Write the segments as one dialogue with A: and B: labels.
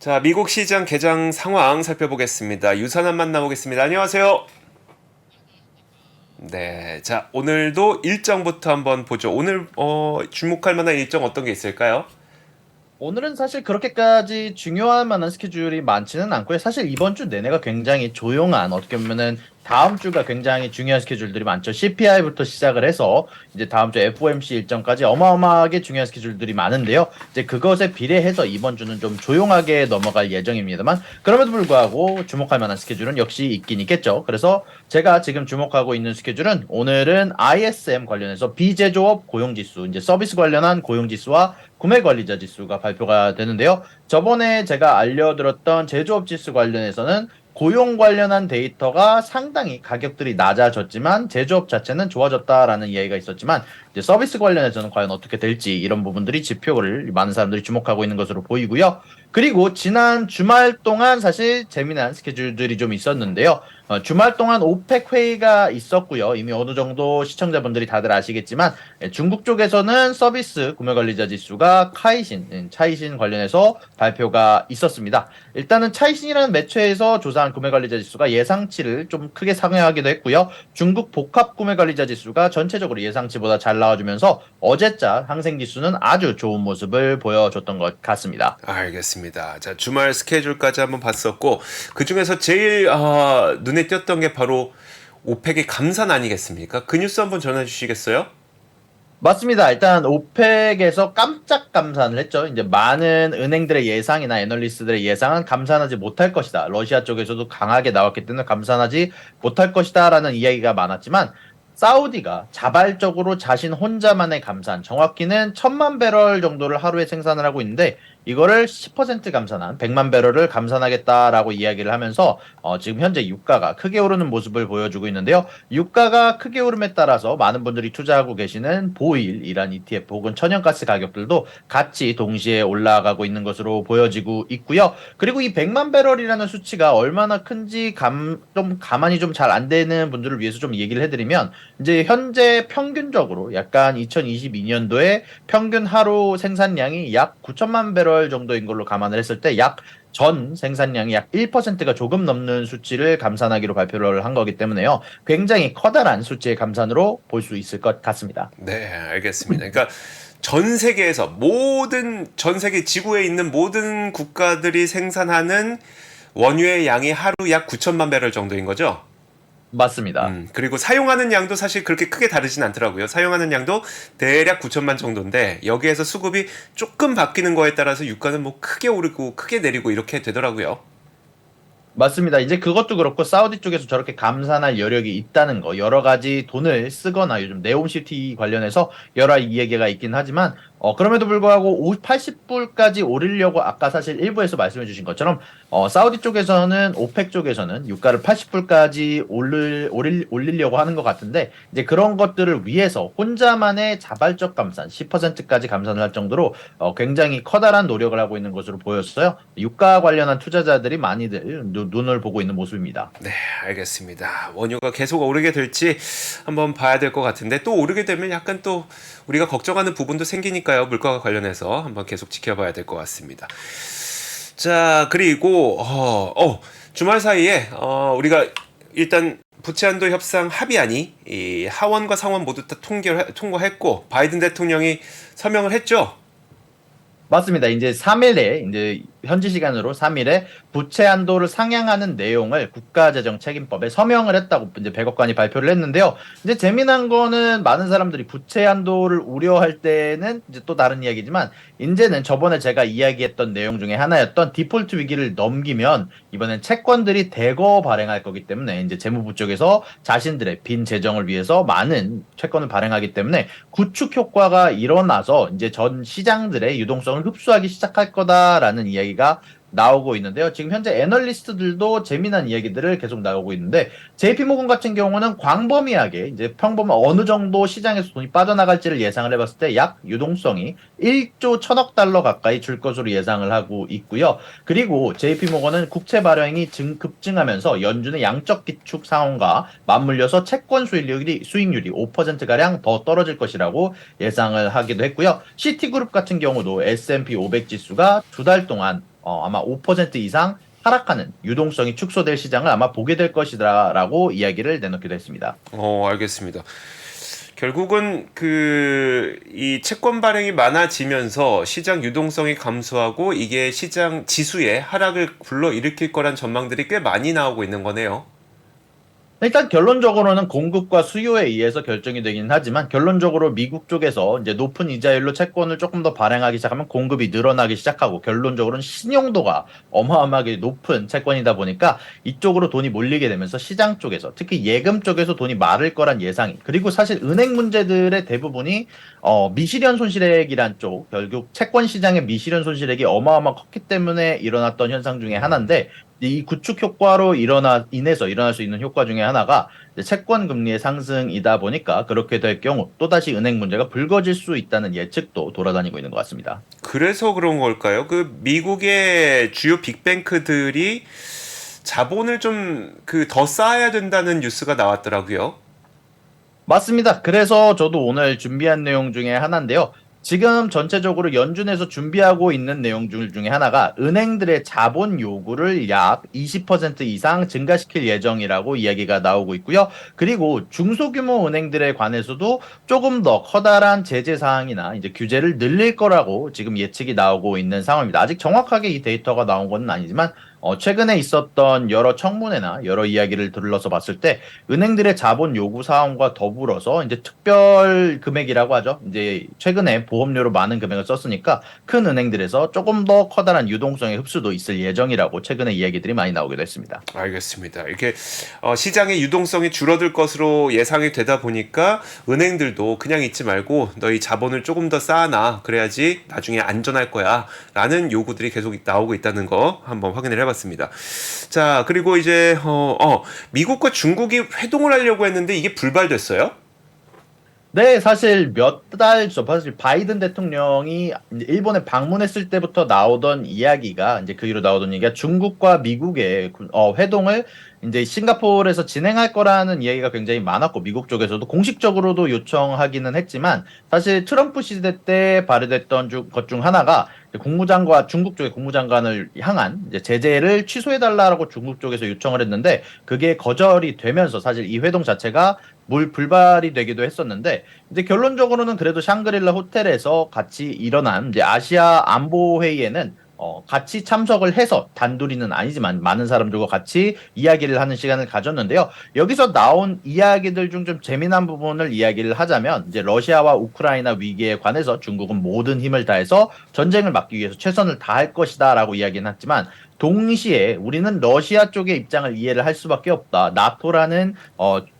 A: 자, 미국 시장 개장 상황 살펴보겠습니다. 유선한 만나보겠습니다. 안녕하세요. 네, 자, 오늘도 일정부터 한번 보죠. 오늘 주목할 만한 일정 어떤 게 있을까요?
B: 오늘은 사실 그렇게까지 중요할 만한 스케줄이 많지는 않고요. 사실 이번 주 내내가 굉장히 조용한, 어떻게 보면은 다음 주가 굉장히 중요한 스케줄들이 많죠. CPI부터 시작을 해서 이제 다음 주 FOMC 일정까지 어마어마하게 중요한 스케줄들이 많은데요. 이제 그것에 비례해서 이번 주는 좀 조용하게 넘어갈 예정입니다만, 그럼에도 불구하고 주목할 만한 스케줄은 역시 있긴 있겠죠. 그래서 제가 지금 주목하고 있는 스케줄은, 오늘은 ISM 관련해서 비제조업 고용지수, 이제 서비스 관련한 고용지수와 구매 관리자 지수가 발표가 되는데요. 저번에 제가 알려드렸던 제조업 지수 관련해서는 고용 관련한 데이터가 상당히 가격들이 낮아졌지만 제조업 자체는 좋아졌다라는 이야기가 있었지만, 이제 서비스 관련해서는 과연 어떻게 될지, 이런 부분들이 지표를 많은 사람들이 주목하고 있는 것으로 보이고요. 그리고 지난 주말 동안 사실 재미난 스케줄들이 좀 있었는데요. 주말 동안 오펙 회의가 있었고요. 이미 어느 정도 시청자분들이 다들 아시겠지만, 중국 쪽에서는 서비스 구매 관리자 지수가 차이신 관련해서 발표가 있었습니다. 일단은 차이신이라는 매체에서 조사한 구매 관리자 지수가 예상치를 좀 크게 상회하기도 했고요. 중국 복합 구매 관리자 지수가 전체적으로 예상치보다 잘 나와주면서 어제자 항생 지수는 아주 좋은 모습을 보여줬던 것 같습니다.
A: 알겠습니다. 자, 주말 스케줄까지 한번 봤었고, 그 중에서 제일 눈에 띄었던 게 바로 오펙의 감산 아니겠습니까? 그 뉴스 한번 전해 주시겠어요?
B: 맞습니다. 일단 오펙에서 깜짝 감산을 했죠. 이제 많은 은행들의 예상이나 애널리스트들의 예상은 감산하지 못할 것이다. 러시아 쪽에서도 강하게 나왔기 때문에 감산하지 못할 것이다라는 이야기가 많았지만, 사우디가 자발적으로 자신 혼자만의 감산, 정확히는 1,000만 배럴 정도를 하루에 생산을 하고 있는데, 이거를 10% 감산한 100만 배럴을 감산하겠다라고 이야기를 하면서 지금 현재 유가가 크게 오르는 모습을 보여주고 있는데요. 유가가 크게 오름에 따라서 많은 분들이 투자하고 계시는 보일이란 ETF 혹은 천연가스 가격들도 같이 동시에 올라가고 있는 것으로 보여지고 있고요. 그리고 이 100만 배럴이라는 수치가 얼마나 큰지 좀 가만히 좀 잘 안 되는 분들을 위해서 좀 얘기를 해드리면, 이제 현재 평균적으로 약간 2022년도에 평균 하루 생산량이 약 9천만 배럴 정도인 걸로 감안을 했을 때, 약 전 생산량이 약 1%가 조금 넘는 수치를 감산하기로 발표를 한 거기 때문에요. 굉장히 커다란 수치의 감산으로 볼 수 있을 것 같습니다.
A: 네, 알겠습니다. 그러니까 전 세계 지구에 있는 모든 국가들이 생산하는 원유의 양이 하루 약 9천만 배럴 정도인 거죠?
B: 맞습니다.
A: 그리고 사용하는 양도 사실 그렇게 크게 다르진 않더라고요. 사용하는 양도 대략 9천만 정도인데 여기에서 수급이 조금 바뀌는 거에 따라서 유가는 뭐 크게 오르고 크게 내리고 이렇게 되더라고요.
B: 맞습니다. 이제 그것도 그렇고, 사우디 쪽에서 저렇게 감산할 여력이 있다는 거, 여러 가지 돈을 쓰거나 요즘 네옴시티 관련해서 여러 이야기가 있긴 하지만, 그럼에도 불구하고 80불까지 오르려고 아까 사실 일부에서 말씀해 주신 것처럼, 사우디 쪽에서는, 오펙 쪽에서는 유가를 80불까지 올리려고 하는 것 같은데, 이제 그런 것들을 위해서 혼자만의 자발적 감산, 10%까지 감산을 할 정도로 굉장히 커다란 노력을 하고 있는 것으로 보였어요. 유가 관련한 투자자들이 많이들 눈을 보고 있는 모습입니다.
A: 네, 알겠습니다. 원유가 계속 오르게 될지 한번 봐야 될 것 같은데 또 오르게 되면 약간 또 우리가 걱정하는 부분도 생기니까요. 물가와 관련해서 한번 계속 지켜봐야 될 것 같습니다. 자, 그리고 주말 사이에 우리가 일단 부채 한도 협상 합의안이 이 하원과 상원 모두 다 통과했고 바이든 대통령이 서명을 했죠.
B: 맞습니다. 이제 3일에, 이제 현지 시간으로 3일에 부채 한도를 상향하는 내용을 국가재정책임법에 서명을 했다고 이제 백악관이 발표를 했는데요. 이제 재미난 거는, 많은 사람들이 부채 한도를 우려할 때는 이제 또 다른 이야기지만, 이제는 저번에 제가 이야기했던 내용 중에 하나였던 디폴트 위기를 넘기면 이번엔 채권들이 대거 발행할 거기 때문에, 이제 재무부 쪽에서 자신들의 빈 재정을 위해서 많은 채권을 발행하기 때문에 구축 효과가 일어나서 이제 전 시장들의 유동성을 흡수하기 시작할 거다라는 이야기가 나오고 있는데요. 지금 현재 애널리스트들도 재미난 이야기들을 계속 나오고 있는데, JP모건 같은 경우는 광범위하게 이제 평범한 어느 정도 시장에서 돈이 빠져나갈지를 예상을 해봤을 때 약 유동성이 1조 1천억 달러 가까이 줄 것으로 예상을 하고 있고요. 그리고 JP모건은 국채 발행이 급증하면서 연준의 양적 기축 상황과 맞물려서 채권 수익률이 5%가량 더 떨어질 것이라고 예상을 하기도 했고요. 시티그룹 같은 경우도 S&P 500 지수가 두 달 동안 아마 5% 이상 하락하는 유동성이 축소될 시장을 아마 보게 될 것이다라고 이야기를 내놓기도 했습니다.
A: 알겠습니다. 결국은 이 채권 발행이 많아지면서 시장 유동성이 감소하고 이게 시장 지수의 하락을 불러일으킬 거란 전망들이 꽤 많이 나오고 있는 거네요.
B: 일단 결론적으로는 공급과 수요에 의해서 결정이 되긴 하지만 결론적으로 미국 쪽에서 이제 높은 이자율로 채권을 조금 더 발행하기 시작하면 공급이 늘어나기 시작하고 결론적으로는 신용도가 어마어마하게 높은 채권이다 보니까 이쪽으로 돈이 몰리게 되면서 시장 쪽에서 특히 예금 쪽에서 돈이 마를 거란 예상이 그리고 사실 은행 문제들의 대부분이 미실현 손실액이란 쪽 결국 채권 시장의 미실현 손실액이 어마어마 컸기 때문에 일어났던 현상 중에 하나인데 이 구축 효과로 인해서 일어날 수 있는 효과 중에 하나가 이제 채권 금리의 상승이다 보니까 그렇게 될 경우 또다시 은행 문제가 불거질 수 있다는 예측도 돌아다니고 있는 것 같습니다.
A: 그래서 그런 걸까요? 미국의 주요 빅뱅크들이 자본을 좀 더 쌓아야 된다는 뉴스가 나왔더라고요.
B: 맞습니다. 그래서 저도 오늘 준비한 내용 중에 하나인데요. 지금 전체적으로 연준에서 준비하고 있는 내용 중에 하나가 은행들의 자본 요구를 약 20% 이상 증가시킬 예정이라고 이야기가 나오고 있고요. 그리고 중소규모 은행들에 관해서도 조금 더 커다란 제재 사항이나 이제 규제를 늘릴 거라고 지금 예측이 나오고 있는 상황입니다. 아직 정확하게 이 데이터가 나온 건 아니지만 최근에 있었던 여러 청문회나 여러 이야기를 들러서 봤을 때 은행들의 자본 요구 사항과 더불어서 이제 특별 금액이라고 하죠. 이제 최근에 보험료로 많은 금액을 썼으니까 큰 은행들에서 조금 더 커다란 유동성의 흡수도 있을 예정이라고 최근에 이야기들이 많이 나오기도 했습니다.
A: 알겠습니다. 이렇게 시장의 유동성이 줄어들 것으로 예상이 되다 보니까 은행들도 그냥 있지 말고 너희 자본을 조금 더 쌓아놔. 그래야지 나중에 안전할 거야. 라는 요구들이 계속 나오고 있다는 거 한번 확인을 해봤습니다. 자, 그리고 이제 미국과 중국이 회동을 하려고 했는데 이게 불발됐어요?
B: 네, 사실 몇 달 전, 사실 바이든 대통령이 이제 일본에 방문했을 때부터 나오던 이야기가, 이제 그 이후로 나오던 얘기가 중국과 미국의 회동을 이제 싱가포르에서 진행할 거라는 이야기가 굉장히 많았고, 미국 쪽에서도 공식적으로도 요청하기는 했지만, 사실 트럼프 시대 때 발의됐던 것 중 하나가 중국 쪽의 국무장관을 향한 이제 제재를 취소해달라고 중국 쪽에서 요청을 했는데, 그게 거절이 되면서 사실 이 회동 자체가 불발이 되기도 했었는데 이제 결론적으로는 그래도 샹그릴라 호텔에서 같이 일어난 이제 아시아 안보 회의에는 같이 참석을 해서 단둘이는 아니지만 많은 사람들과 같이 이야기를 하는 시간을 가졌는데요. 여기서 나온 이야기들 중 좀 재미난 부분을 이야기를 하자면 이제 러시아와 우크라이나 위기에 관해서 중국은 모든 힘을 다해서 전쟁을 막기 위해서 최선을 다할 것이다라고 이야기는 했지만 동시에 우리는 러시아 쪽의 입장을 이해를 할 수밖에 없다. 나토라는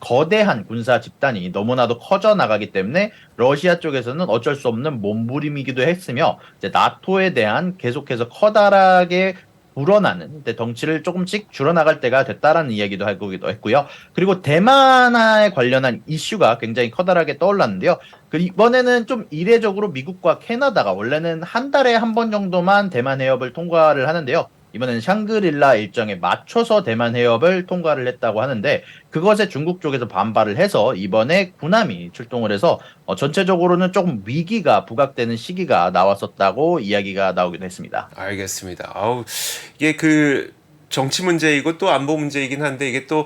B: 거대한 군사 집단이 너무나도 커져 나가기 때문에 러시아 쪽에서는 어쩔 수 없는 몸부림이기도 했으며 이제 나토에 대한 계속해서 커다랗게 불어나는 덩치를 조금씩 줄어나갈 때가 됐다라는 이야기도 하고 했고요. 그리고 대만에 관련한 이슈가 굉장히 커다랗게 떠올랐는데요. 이번에는 좀 이례적으로 미국과 캐나다가 원래는 한 달에 한 번 정도만 대만 해협을 통과를 하는데요. 이번에는 샹그릴라 일정에 맞춰서 대만 해협을 통과를 했다고 하는데 그것에 중국 쪽에서 반발을 해서 이번에 군함이 출동을 해서 전체적으로는 조금 위기가 부각되는 시기가 나왔었다고 이야기가 나오기도 했습니다.
A: 알겠습니다. 이게 정치 문제이고 또 안보 문제이긴 한데 이게 또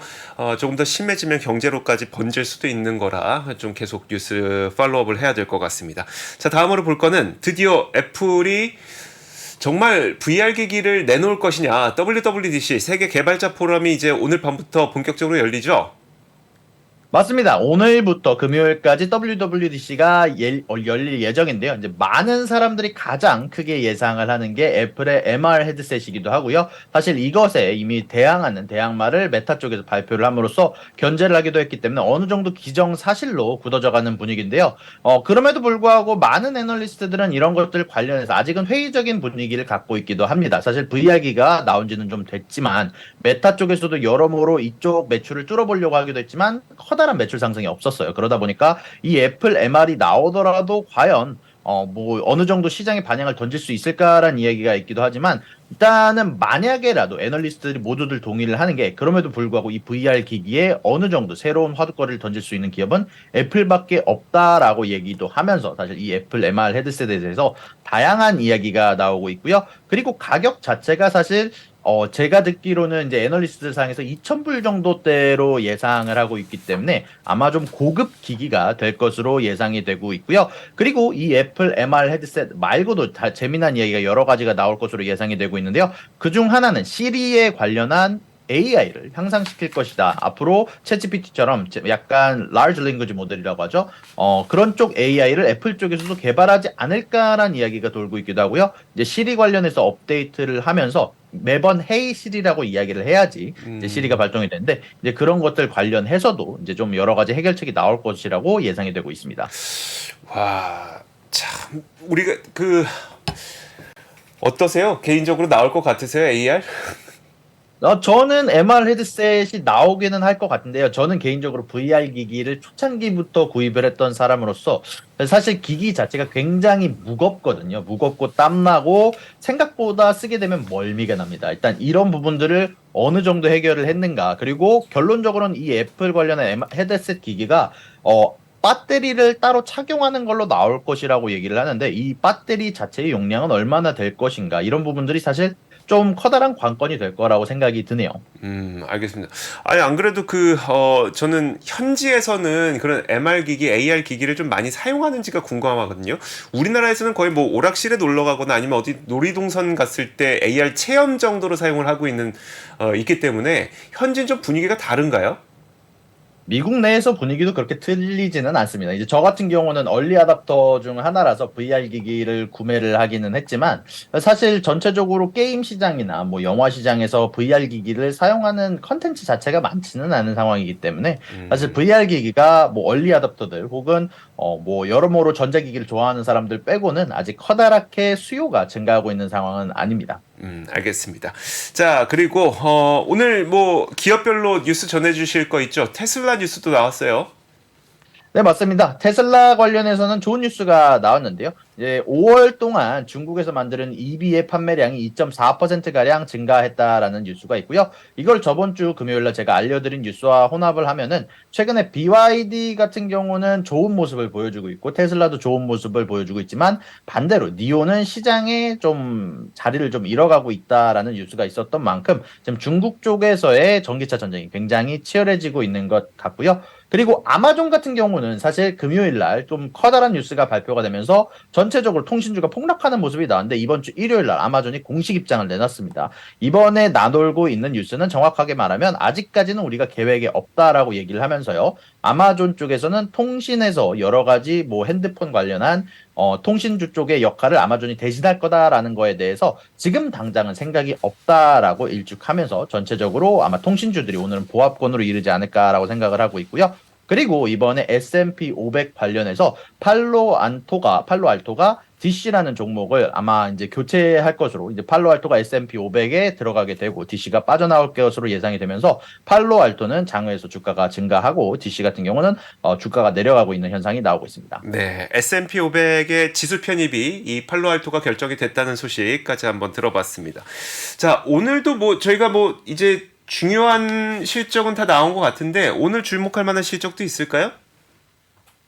A: 조금 더 심해지면 경제로까지 번질 수도 있는 거라 좀 계속 뉴스 팔로우업을 해야 될 것 같습니다. 자, 다음으로 볼 거는 드디어 애플이 정말 VR 기기를 내놓을 것이냐. WWDC 세계 개발자 포럼이 이제 오늘 밤부터 본격적으로 열리죠.
B: 맞습니다. 오늘부터 금요일까지 WWDC가 열릴 예정인데요. 이제 많은 사람들이 가장 크게 예상을 하는 게 애플의 MR 헤드셋이기도 하고요. 사실 이것에 이미 대항하는 대항마를 메타 쪽에서 발표를 함으로써 견제를 하기도 했기 때문에 어느 정도 기정사실로 굳어져가는 분위기인데요. 그럼에도 불구하고 많은 애널리스트들은 이런 것들 관련해서 아직은 회의적인 분위기를 갖고 있기도 합니다. 사실 VR기가 나온 지는 좀 됐지만 메타 쪽에서도 여러모로 이쪽 매출을 뚫어보려고 하기도 했지만 커다란 매출 상승이 없었어요. 그러다 보니까 이 애플 MR이 나오더라도 과연 뭐 어느 정도 시장에 반영을 던질 수 있을까라는 이야기가 있기도 하지만 일단은 만약에라도 애널리스트들이 모두들 동의를 하는 게 그럼에도 불구하고 이 VR 기기에 어느 정도 새로운 화두거리를 던질 수 있는 기업은 애플밖에 없다라고 얘기도 하면서 사실 이 애플 MR 헤드셋에 대해서 다양한 이야기가 나오고 있고요. 그리고 가격 자체가 사실 제가 듣기로는 이제 애널리스트 상에서 2,000불 정도대로 예상을 하고 있기 때문에 아마 좀 고급 기기가 될 것으로 예상이 되고 있고요. 그리고 이 애플 MR 헤드셋 말고도 다 재미난 이야기가 여러 가지가 나올 것으로 예상이 되고 있는데요. 그중 하나는 시리에 관련한 AI를 향상시킬 것이다. 앞으로 챗GPT처럼 약간 large language 모델이라고 하죠. 그런 쪽 AI를 애플 쪽에서도 개발하지 않을까라는 이야기가 돌고 있기도 하고요. 이제 시리 관련해서 업데이트를 하면서 매번 헤이 시리라고 이야기를 해야지 이제 시리가 발동이 되는데 이제 그런 것들 관련해서도 이제 좀 여러 가지 해결책이 나올 것이라고 예상이 되고 있습니다.
A: 와, 참 우리가 그 어떠세요? 개인적으로 나올 것 같으세요, AR?
B: 저는 MR 헤드셋이 나오기는 할 것 같은데요. 저는 개인적으로 VR 기기를 초창기부터 구입을 했던 사람으로서 사실 기기 자체가 굉장히 무겁거든요. 무겁고 땀나고 생각보다 쓰게 되면 멀미가 납니다. 일단 이런 부분들을 어느 정도 해결을 했는가. 그리고 결론적으로는 이 애플 관련한 헤드셋 기기가 배터리를 따로 착용하는 걸로 나올 것이라고 얘기를 하는데 이 배터리 자체의 용량은 얼마나 될 것인가. 이런 부분들이 사실 좀 커다란 관건이 될 거라고 생각이 드네요.
A: 알겠습니다. 아니, 안 그래도 저는 현지에서는 그런 MR 기기, AR 기기를 좀 많이 사용하는지가 궁금하거든요. 우리나라에서는 거의 뭐 오락실에 놀러 가거나 아니면 어디 놀이동산 갔을 때 AR 체험 정도로 사용을 하고 있기 때문에 현지는 좀 분위기가 다른가요?
B: 미국 내에서 분위기도 그렇게 틀리지는 않습니다. 이제 저 같은 경우는 얼리 아답터 중 하나라서 VR 기기를 구매를 하기는 했지만 사실 전체적으로 게임 시장이나 뭐 영화 시장에서 VR 기기를 사용하는 컨텐츠 자체가 많지는 않은 상황이기 때문에 사실 VR 기기가 뭐 얼리 아답터들 혹은 뭐 여러모로 전자기기를 좋아하는 사람들 빼고는 아직 커다랗게 수요가 증가하고 있는 상황은 아닙니다.
A: 알겠습니다. 자, 그리고 오늘 뭐 기업별로 뉴스 전해주실 거 있죠? 테슬라 뉴스도 나왔어요.
B: 네, 맞습니다. 테슬라 관련해서는 좋은 뉴스가 나왔는데요. 이제 5월 동안 중국에서 만드는 EV의 판매량이 2.4%가량 증가했다라는 뉴스가 있고요. 이걸 저번 주 금요일 날 제가 알려드린 뉴스와 혼합을 하면은 최근에 BYD 같은 경우는 좋은 모습을 보여주고 있고 테슬라도 좋은 모습을 보여주고 있지만 반대로 니오는 시장에 좀 자리를 좀 잃어가고 있다라는 뉴스가 있었던 만큼 지금 중국 쪽에서의 전기차 전쟁이 굉장히 치열해지고 있는 것 같고요. 그리고 아마존 같은 경우는 사실 금요일 날 좀 커다란 뉴스가 발표가 되면서 전체적으로 통신주가 폭락하는 모습이 나왔는데 이번 주 일요일 날 아마존이 공식 입장을 내놨습니다. 이번에 나돌고 있는 뉴스는 정확하게 말하면 아직까지는 우리가 계획에 없다라고 얘기를 하면서요. 아마존 쪽에서는 통신에서 여러 가지 뭐 핸드폰 관련한 통신주 쪽의 역할을 아마존이 대신할 거다라는 거에 대해서 지금 당장은 생각이 없다라고 일축하면서 전체적으로 아마 통신주들이 오늘은 보합권으로 이르지 않을까라고 생각을 하고 있고요. 그리고 이번에 S&P 500 관련해서 팔로알토가 DC라는 종목을 아마 이제 교체할 것으로 이제 팔로알토가 S&P 500에 들어가게 되고 DC가 빠져나올 것으로 예상이 되면서 팔로알토는 장외에서 주가가 증가하고 DC 같은 경우는 주가가 내려가고 있는 현상이 나오고 있습니다.
A: 네, S&P 500의 지수 편입이 이 팔로알토가 결정이 됐다는 소식까지 한번 들어봤습니다. 자, 오늘도 뭐 저희가 뭐 이제 중요한 실적은 다 나온 것 같은데 오늘 주목할 만한 실적도 있을까요?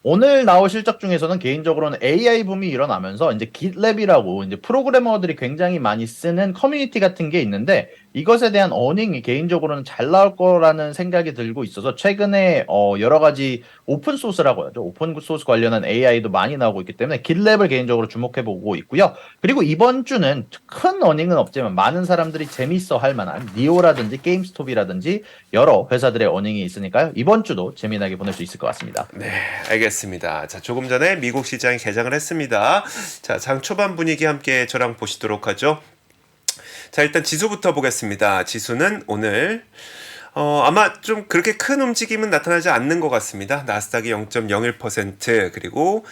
B: 오늘 나올 실적 중에서는 개인적으로는 AI 붐이 일어나면서 이제 GitLab이라고 이제 프로그래머들이 굉장히 많이 쓰는 커뮤니티 같은 게 있는데 이것에 대한 어닝이 개인적으로는 잘 나올 거라는 생각이 들고 있어서 최근에 여러 가지 오픈 소스라고 하죠. 오픈 소스 관련한 AI도 많이 나오고 있기 때문에 GitLab을 개인적으로 주목해 보고 있고요. 그리고 이번 주는 큰 어닝은 없지만 많은 사람들이 재밌어 할 만한 니오라든지 게임스톱이라든지 여러 회사들의 어닝이 있으니까요. 이번 주도 재미나게 보낼 수 있을 것 같습니다.
A: 네, 알겠습니다. 자, 조금 전에 미국 시장이 개장을 했습니다. 자, 장 초반 분위기 함께 저랑 보시도록 하죠. 자, 일단 지수부터 보겠습니다. 지수는 오늘 아마 좀 그렇게 큰 움직임은 나타나지 않는 것 같습니다. 나스닥이 0.01%, 그리고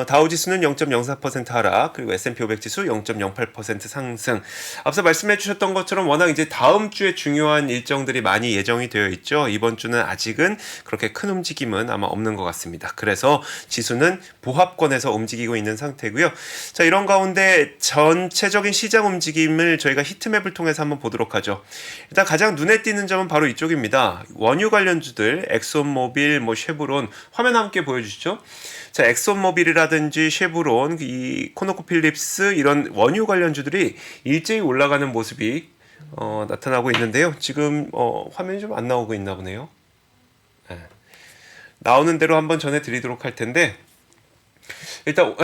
A: 다우지수는 0.04% 하락, 그리고 S&P 500 지수 0.08% 상승. 앞서 말씀해 주셨던 것처럼 워낙 이제 다음 주에 중요한 일정들이 많이 예정이 되어 있죠. 이번 주는 아직은 그렇게 큰 움직임은 아마 없는 것 같습니다. 그래서 지수는 보합권에서 움직이고 있는 상태고요. 자, 이런 가운데 전체적인 시장 움직임을 저희가 히트맵을 통해서 한번 보도록 하죠. 일단 가장 눈에 띄는 점은 바로 이쪽입니다. 원유 관련주들, 엑손모빌, 쉐브론, 화면 함께 보여주시죠. 자, 엑손모빌이라든지 쉐브론, 이 코노코필립스 이런 원유 관련주들이 일제히 올라가는 모습이 나타나고 있는데요. 지금 화면이 좀 안 나오고 있나 보네요. 네. 나오는 대로 한번 전해드리도록 할 텐데 일단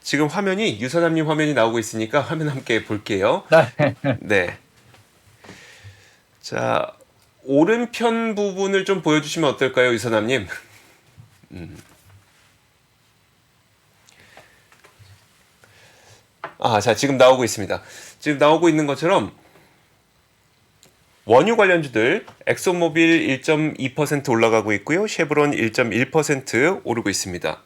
A: 지금 화면이 유선남님 화면이 나오고 있으니까 화면 함께 볼게요. 네. 자, 오른편 부분을 좀 보여주시면 어떨까요, 유선남님? 자, 지금 나오고 있습니다. 지금 나오고 있는 것처럼 원유 관련주들 엑소모빌 1.2% 올라가고 있고요. 쉐브론 1.1% 오르고 있습니다.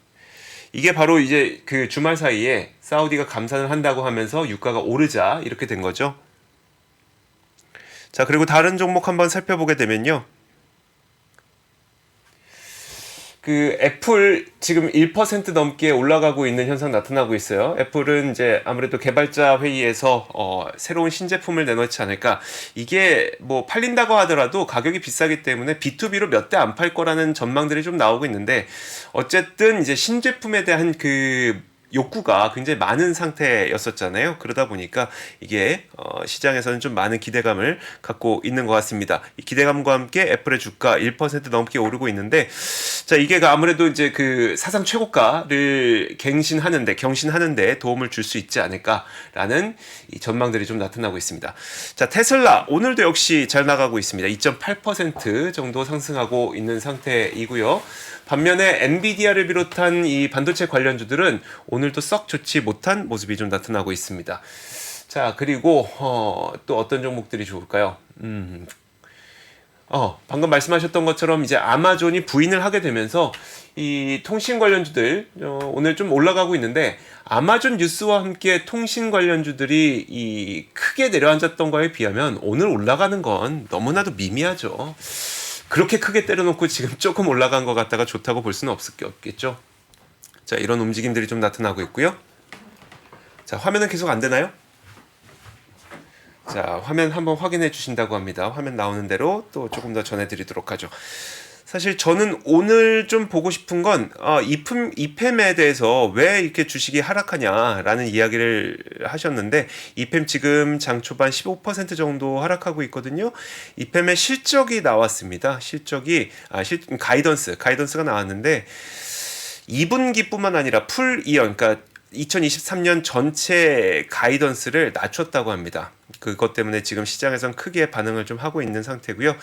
A: 이게 바로 이제 그 주말 사이에 사우디가 감산을 한다고 하면서 유가가 오르자 이렇게 된 거죠. 자, 그리고 다른 종목 한번 살펴보게 되면요. 그 애플 지금 1% 넘게 올라가고 있는 현상 나타나고 있어요. 애플은 이제 아무래도 개발자 회의에서 새로운 신제품을 내놓지 않을까. 이게 뭐 팔린다고 하더라도 가격이 비싸기 때문에 B2B로 몇 대 안 팔 거라는 전망들이 좀 나오고 있는데 어쨌든 이제 신제품에 대한 그 욕구가 굉장히 많은 상태였었잖아요. 그러다 보니까 이게 시장에서는 좀 많은 기대감을 갖고 있는 것 같습니다. 이 기대감과 함께 애플의 주가 1% 넘게 오르고 있는데, 자, 이게 아무래도 이제 그 사상 최고가를 경신하는데 도움을 줄 수 있지 않을까라는 이 전망들이 좀 나타나고 있습니다. 자, 테슬라 오늘도 역시 잘 나가고 있습니다. 2.8% 정도 상승하고 있는 상태이고요. 반면에 엔비디아를 비롯한 이 반도체 관련주들은 오늘도 썩 좋지 못한 모습이 좀 나타나고 있습니다. 자, 그리고 또 어떤 종목들이 좋을까요? 방금 말씀하셨던 것처럼 이제 아마존이 부인을 하게 되면서 이 통신 관련주들 오늘 좀 올라가고 있는데 아마존 뉴스와 함께 통신 관련주들이 이 크게 내려앉았던 거에 비하면 오늘 올라가는 건 너무나도 미미하죠. 그렇게 크게 때려놓고 지금 조금 올라간 것 같다가 좋다고 볼 수는 없겠죠. 자, 이런 움직임들이 좀 나타나고 있고요. 자, 화면은 계속 안 되나요? 자, 화면 한번 확인해 주신다고 합니다. 화면 나오는 대로 또 조금 더 전해드리도록 하죠. 사실 저는 오늘 좀 보고 싶은 건 이팸에 대해서 왜 이렇게 주식이 하락하냐라는 이야기를 하셨는데 이팸 지금 장 초반 15% 정도 하락하고 있거든요. 이팸의 실적이 나왔습니다. 가이던스가 나왔는데 2분기뿐만 아니라 풀 이어, 그러니까 2023년 전체 가이던스를 낮췄다고 합니다. 그것 때문에 지금 시장에선 크게 반응을 좀 하고 있는 상태고요.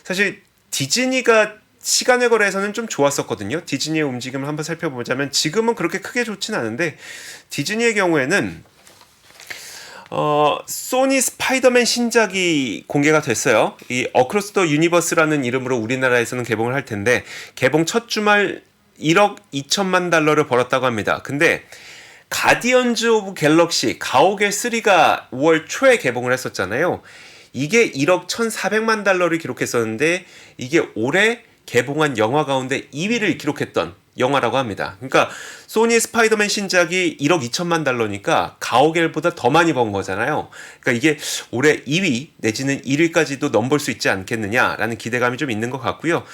A: 사실 디즈니가 시간의 거래에서는 좀 좋았었거든요. 디즈니의 움직임을 한번 살펴보자면 지금은 그렇게 크게 좋진 않은데 디즈니의 경우에는 소니 스파이더맨 신작이 공개가 됐어요. 이 어크로스 더 유니버스라는 이름으로 우리나라에서는 개봉을 할 텐데 개봉 첫 주말 1억 2천만 달러를 벌었다고 합니다. 근데 가디언즈 오브 갤럭시 가오갤 3가 5월 초에 개봉을 했었잖아요. 이게 1억 1,400만 달러를 기록했었는데 이게 올해 개봉한 영화 가운데 2위를 기록했던 영화라고 합니다. 그러니까 소니의 스파이더맨 신작이 1억 2천만 달러니까 가오갤보다 더 많이 번 거잖아요. 그러니까 이게 올해 2위 내지는 1위까지도 넘볼 수 있지 않겠느냐라는 기대감이 좀 있는 것 같고요.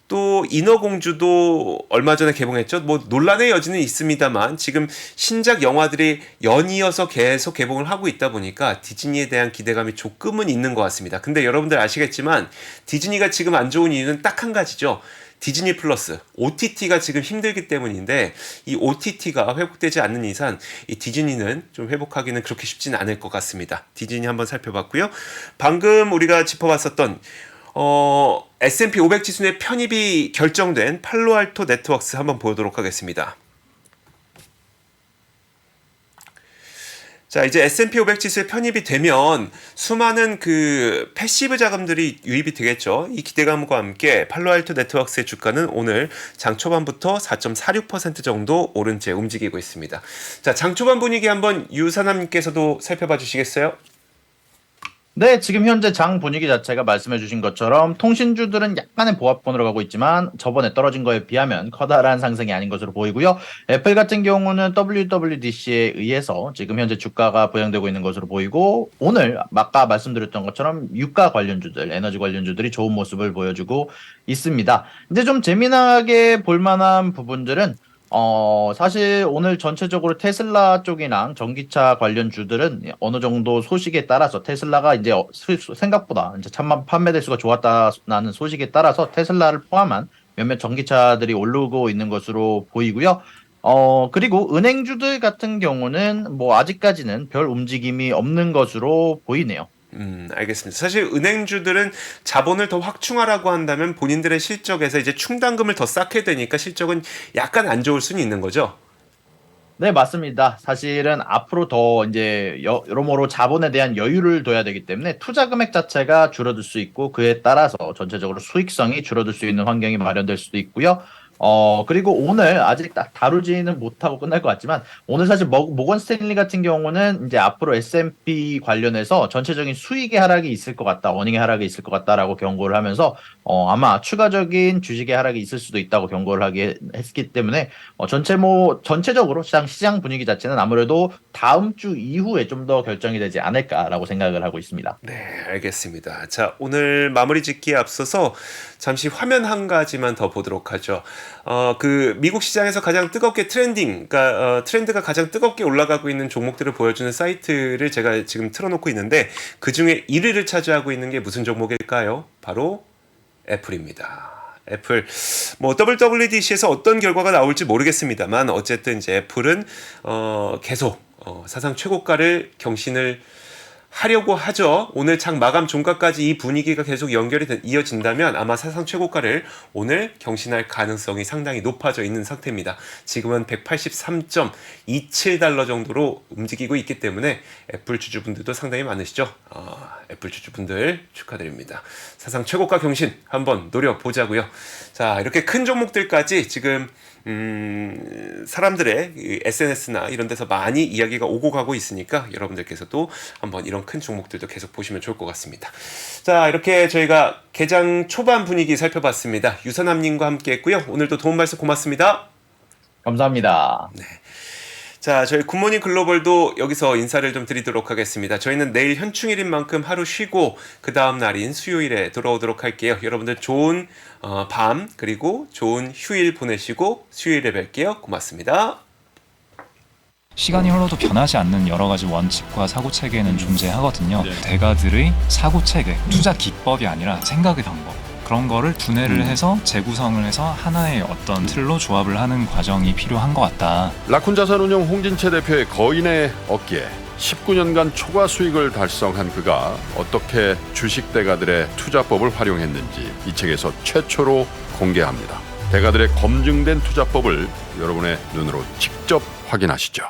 A: 또 인어공주도 얼마 전에 개봉했죠. 뭐 논란의 여지는 있습니다만 지금 신작 영화들이 연이어서 계속 개봉을 하고 있다 보니까 디즈니에 대한 기대감이 조금은 있는 것 같습니다. 근데 여러분들 아시겠지만 디즈니가 지금 안 좋은 이유는 딱 한 가지죠. 디즈니 플러스 OTT가 지금 힘들기 때문인데 이 OTT가 회복되지 않는 이상 이 디즈니는 좀 회복하기는 그렇게 쉽지는 않을 것 같습니다. 디즈니 한번 살펴봤고요. 방금 우리가 짚어봤었던 S&P 500 지수 내 편입이 결정된 팔로알토 네트워크스 한번 보도록 하겠습니다. 자, 이제 S&P 500 지수에 편입이 되면 수많은 그 패시브 자금들이 유입이 되겠죠. 이 기대감과 함께 팔로알토 네트워크스의 주가는 오늘 장 초반부터 4.46% 정도 오른 채 움직이고 있습니다. 자, 장 초반 분위기 한번 유사남님께서도 살펴봐 주시겠어요?
B: 네, 지금 현재 장 분위기 자체가 말씀해 주신 것처럼 통신주들은 약간의 보합권으로 가고 있지만 저번에 떨어진 거에 비하면 커다란 상승이 아닌 것으로 보이고요. 애플 같은 경우는 WWDC에 의해서 지금 현재 주가가 부양되고 있는 것으로 보이고 오늘 아까 말씀드렸던 것처럼 유가 관련주들, 에너지 관련주들이 좋은 모습을 보여주고 있습니다. 이제 좀 재미나게 볼 만한 부분들은 사실 오늘 전체적으로 테슬라 쪽이랑 전기차 관련주들은 어느 정도 소식에 따라서 테슬라가 이제 생각보다 이제 판매 대수가 좋았다는 소식에 따라서 테슬라를 포함한 몇몇 전기차들이 오르고 있는 것으로 보이고요. 그리고 은행주들 같은 경우는 뭐 아직까지는 별 움직임이 없는 것으로 보이네요.
A: 알겠습니다. 사실 은행주들은 자본을 더 확충하라고 한다면 본인들의 실적에서 이제 충당금을 더 쌓게 되니까 실적은 약간 안 좋을 수는 있는 거죠.
B: 네, 맞습니다. 사실은 앞으로 더 이제 여러모로 자본에 대한 여유를 둬야 되기 때문에 투자 금액 자체가 줄어들 수 있고 그에 따라서 전체적으로 수익성이 줄어들 수 있는 환경이 마련될 수도 있고요. 그리고 오늘 아직 다루지는 못하고 끝날 것 같지만 오늘 사실 모건 스탠리 같은 경우는 이제 앞으로 S&P 관련해서 전체적인 수익의 하락이 있을 것 같다, 어닝의 하락이 있을 것 같다라고 경고를 하면서 아마 추가적인 주식의 하락이 있을 수도 있다고 경고를 하게 했기 때문에 전체적으로 시장 분위기 자체는 아무래도 다음 주 이후에 좀 더 결정이 되지 않을까라고 생각을 하고 있습니다.
A: 네, 알겠습니다. 자, 오늘 마무리 짓기에 앞서서 잠시 화면 한 가지만 더 보도록 하죠. 그 미국 시장에서 가장 뜨겁게 그러니까 트렌드가 가장 뜨겁게 올라가고 있는 종목들을 보여주는 사이트를 제가 지금 틀어놓고 있는데 그 중에 1위를 차지하고 있는 게 무슨 종목일까요? 바로 애플입니다. 애플 뭐 WWDC에서 어떤 결과가 나올지 모르겠습니다만 어쨌든 이제 애플은 계속 사상 최고가를 경신을 하려고 하죠. 오늘 장 마감 종가까지 이 분위기가 계속 이어진다면 아마 사상 최고가를 오늘 경신할 가능성이 상당히 높아져 있는 상태입니다. 지금은 183.27달러 정도로 움직이고 있기 때문에 애플 주주분들도 상당히 많으시죠. 애플 주주분들 축하드립니다. 사상 최고가 경신 한번 노려보자고요. 자, 이렇게 큰 종목들까지 지금 사람들의 SNS나 이런 데서 많이 이야기가 오고 가고 있으니까 여러분들께서도 한번 이런 큰 종목들도 계속 보시면 좋을 것 같습니다. 자, 이렇게 저희가 개장 초반 분위기 살펴봤습니다. 유선남님과 함께 했고요. 오늘도 도움 말씀 고맙습니다.
B: 감사합니다.
A: 네. 자, 저희 굿모닝 글로벌도 여기서 인사를 좀 드리도록 하겠습니다. 저희는 내일 현충일인 만큼 하루 쉬고 그 다음 날인 수요일에 돌아오도록 할게요. 여러분들 좋은 밤 그리고 좋은 휴일 보내시고 수요일에 뵐게요. 고맙습니다.
C: 시간이 흘러도 변하지 않는 여러 가지 원칙과 사고 체계는 존재하거든요. 대가들의 사고 체계, 투자 기법이 아니라 생각의 방법. 그런 거를 분해를 해서 재구성을 해서 하나의 어떤 틀로 조합을 하는 과정이 필요한 것 같다.
D: 라쿤 자산운용 홍진채 대표의 거인의 어깨에 19년간 초과 수익을 달성한 그가 어떻게 주식 대가들의 투자법을 활용했는지 이 책에서 최초로 공개합니다. 대가들의 검증된 투자법을 여러분의 눈으로 직접 확인하시죠.